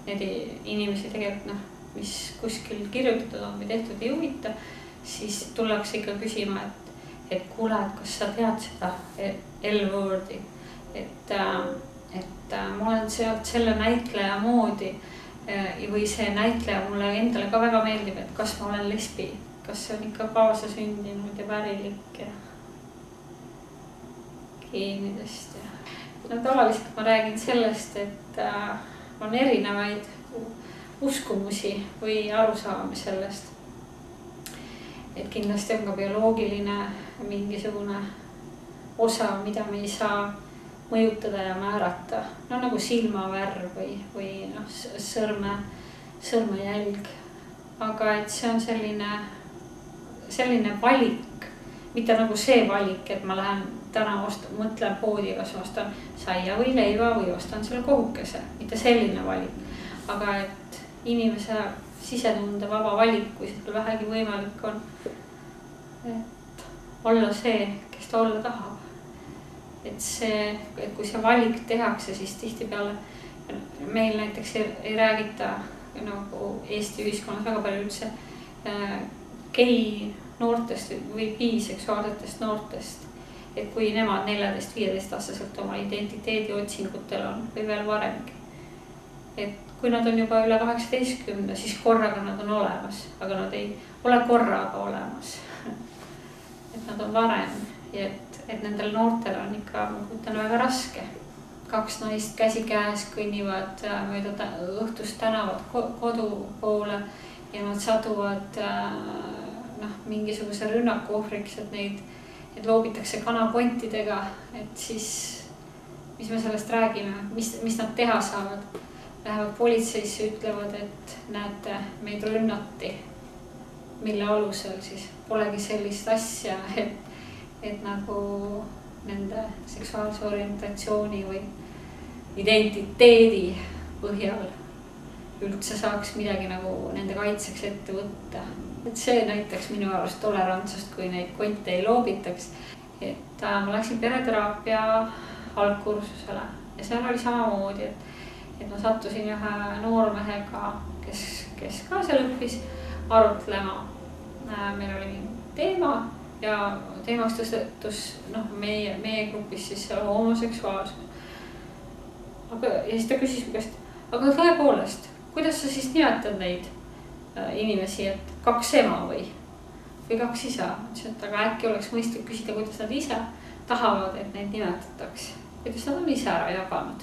need inimesi tegelikult mis kuskil kirjutatud on või tehtud ei huvita, siis tullakse ikka küsima, et kuule, et kas sa tead seda L-wordi, et ma olen sealt selle näitleja moodi või see näitleja mulle endale ka väga meeldib, et kas ma olen lesbi, kas see on ikka kaasasündinud ja pärilik ja geenidest ja tavaliselt ma räägin sellest, et on erinevaid uskumusi või arusaami sellest. Et kindlasti on ka bioloogiline mingisugune osa, mida me ei saa mõjutada ja määrata. No nagu silmavärv või sõrmejälg. Aga et see on selline valik, mitte nagu see valik, et ma lähen täna mõtlen poodi, kas ostan saia või leiva või ostan selle kohukese. Mitte selline valik. Aga et inimese sisetunde vaba valik, kui seda vähegi võimalik on, et olla see, kes ta olla tahab. Et kui see valik tehakse, siis tihtipeale meil näiteks ei räägita nagu Eesti ühiskonnas väga palju üldse gei noortest või biseksuaalsetest noortest. Et kui nemad 14-15-aastaselt oma identiteedi otsingutel on või veel varemgi. Et kui nad on juba üle 18, siis korraga nad on olemas, aga nad ei ole korraga olemas. Et nad on varem ja et nendel noortel on ikka, ma kujutan, väga raske. 2 naist käsikäes kõnnivad mööda õhtust tänavad kodu poole ja nad saduvad mingisuguse rünnaku ohvriks, et neid loobitakse kanapontidega, et siis mis me sellest räägime, mis nad teha saavad. Lähevad politseisse, ütlevad, et näete, meid rünnati, mille alusel siis polegi sellist asja, et nagu nende seksuaalse orientatsiooni või identiteedi põhjal üldse saaks midagi nagu nende kaitseks ette võtta. Et see näiteks minu arust tolerantsust, kui neid konte ei loobitaks. Et ma läksin pereteraapia algkursusele ja seal oli samamoodi, et ma sattusin ühe noormehega, kes ka seal õppis arutlema. Meil oli mingi teema ja teemaks tõstetus meie grupis siis homoseksuaalsus. Ja siis ta küsis mu käest, aga tõepoolest, kuidas sa siis nimetad neid inimesi, et 2 ema või 2 isa? Et aga äkki oleks mõistlik küsida, kuidas nad ise tahavad, et neid nimetatakse. Kuidas nad on ise ära jaganud.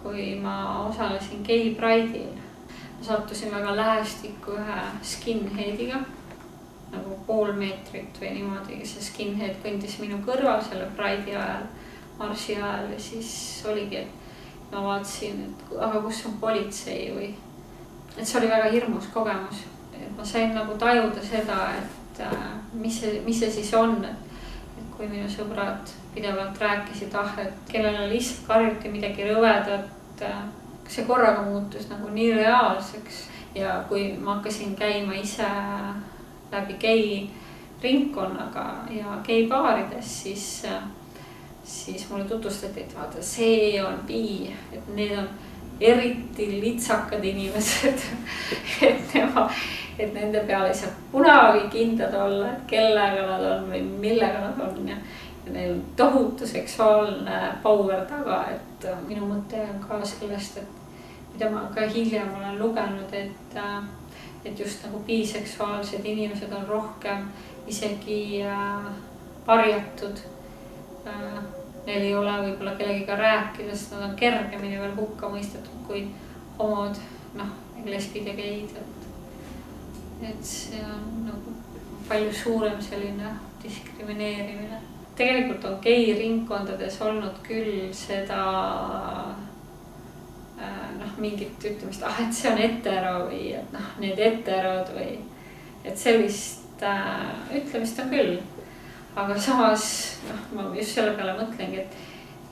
Kui ma osalesin Gay Pride'il, ma sattusin väga lähestikku ühe skinheadiga, nagu 0,5 meetrit või niimoodi, see skinhead kõndis minu kõrval selle Pride'i ajal, marsi ajal ja siis oligi, et ma vaatasin, et aga kus on politsei või, et see oli väga hirmus kogemus. Et ma sain nagu tajuda seda, et mis see siis on, et kui minu sõbrad pidevalt rääkisid, et kellele lihtsalt karjuti midagi rõvedat, see korraga muutus nagu nii reaalseks. Ja kui ma hakkasin käima ise läbi gei ringkonnaga ja gei baarides, siis mulle tutvustati, et vaata, see on bi, et need on eriti litsakad inimesed, et nende peale ei saa kunagi kindlad olla, et kellega nad on või millega nad on ja neil on tohutu seksuaalne power taga, et minu mõte on ka sellest, et mida ma ka hiljem olen lugenud, et just nagu biseksuaalsed inimesed on rohkem isegi varjatud. Neil ei ole võib-olla kellegiga rääkida, sest nad on kergemini veel hukka mõistetud kui homod, lesbid ja geid. Et see on nagu palju suurem selline diskrimineerimine. Tegelikult on gei ringkondades olnud küll seda mingit ütlemist, et see on hetero või et need heterod või et sellist ütlemist on küll. Aga samas ma just selle peale mõtlengi,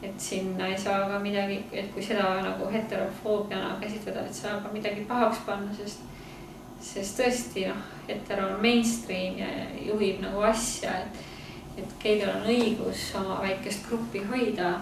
et sinna ei saa ka midagi, et kui seda nagu heterofoobiana käsitleda, et saa ka midagi pahaks panna, sest tõesti hetero on mainstream ja juhib nagu asja, et geidel on õigus oma väikest gruppi hoida.